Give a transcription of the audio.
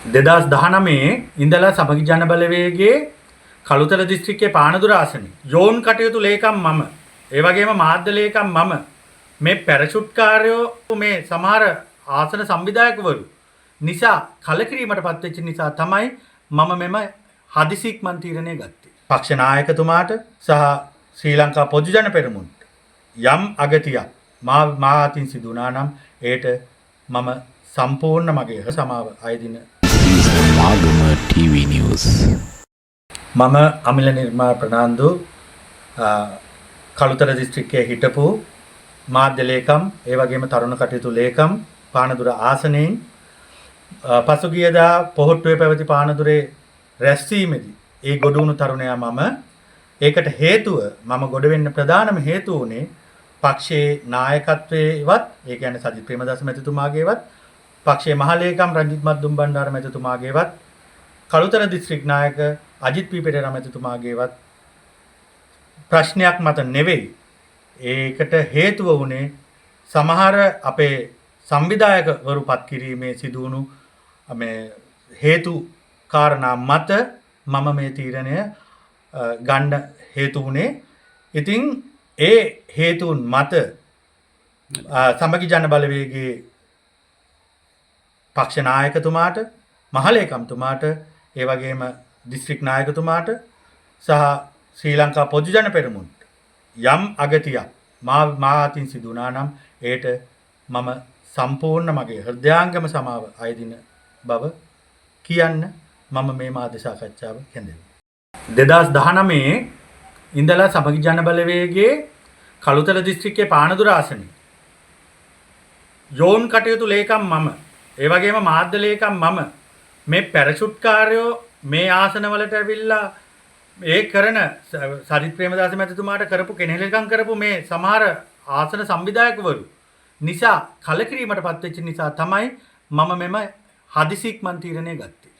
2019 ඉඳලා සමගි ජන බලවේගයේ කළුතර දිස්ත්‍රික්කයේ පානදුර ආසනයේ යෝන් කටයුතු ලේකම් මම ඒ වගේම මාධ්‍ය ලේකම් මම මේ පැරෂුට්කාරයෝ මේ සමහර ආසන සංවිධායකවරු නිසා කලකිරීමටපත් වෙච්ච නිසා තමයි මම මෙම හදිසි ඉක්මන් තීරණය ගත්තේ. පක්ෂ නායකතුමාට සහ ශ්‍රී ලංකා පොදු ජන පෙරමුණට යම් අගතියක් මා අතින් සිදු වුණා නම් ඒට මම සම්පූර්ණ මගේ සමාව අයදින මාගම TV News. මම අමිල නිර්මාල ප්‍රනාන්දු කළුතර දිස්ත්‍රික්කයේ හිටපු මාධ්‍ය ලේකම් ඒ වගේම තරුණ කටයුතු ලේකම් පානදුර ආසනයෙන් පසුගියදා පොහොට්ටුවේ පැවති පානදුරේ රැස්වීමේදී ඒ ගොඩ වුණු තරුණයා මම ඒකට හේතුව මම ගොඩ වෙන්න ප්‍රධානම හේතුව උනේ පක්ෂයේ නායකත්වයේවත් ඒ කියන්නේ සජිත් ප්‍රේමදාස මැතිතුමාගේවත් පක්ෂයේ මහලේකම් රංජිත් මද්දුම් බණ්ඩාර මැතිතුමාගේවත් කළුතර දිස්ත්‍රික් නායක අජිත් පී පෙරේරා මැතිතුමාගේවත් ප්‍රශ්නයක් මත නෙවෙයි. ඒකට හේතුව වුණේ සමහර අපේ සංවිධායකවරු පත් කිරීමේ සිදුවුණු මේ හේතු කාරණා මත මම මේ තීරණය ගන්න හේතු වුණේ. ඉතින් ඒ හේතුන් මත සමගි ජන බලවේගයේ පක්ෂ නායකතුමාට මහලේකම්තුමාට ඒ වගේම දිස්ත්‍රික් නායකතුමාට සහ ශ්‍රී ලංකා පොදු ජන පෙරමුණට යම් අගතියක් මා අතින් සිදු වුණා නම් ඒට මම සම්පූර්ණ මගේ හෘදයාංගම සමාව අයදින බව කියන්න මම මේ මාධ්‍ය සාකච්ඡාව කැඳෙනවා. 2019 ඉඳලා සමගි ජන බලවේගයේ කළුතර දිස්ත්‍රික්කයේ පානදුර ආසනයේ යෝන් කටයුතු ලේකම් මම ඒ වගේම මාධ්‍ය ලේකම් මම මේ පැරෂුට්කාරයෝ මේ ආසනවලට ඇවිල්ලා ඒ කරන සජිත් ප්‍රේමදාස මැතිතුමාට කරපු කෙනෙහිලකම් කරපු මේ සමහර ආසන සංවිධායකවරු නිසා කලකිරීමටපත් වෙච්ච නිසා තමයි මම මෙම හදිසි ඉක්මන් තීරණය ගත්තේ.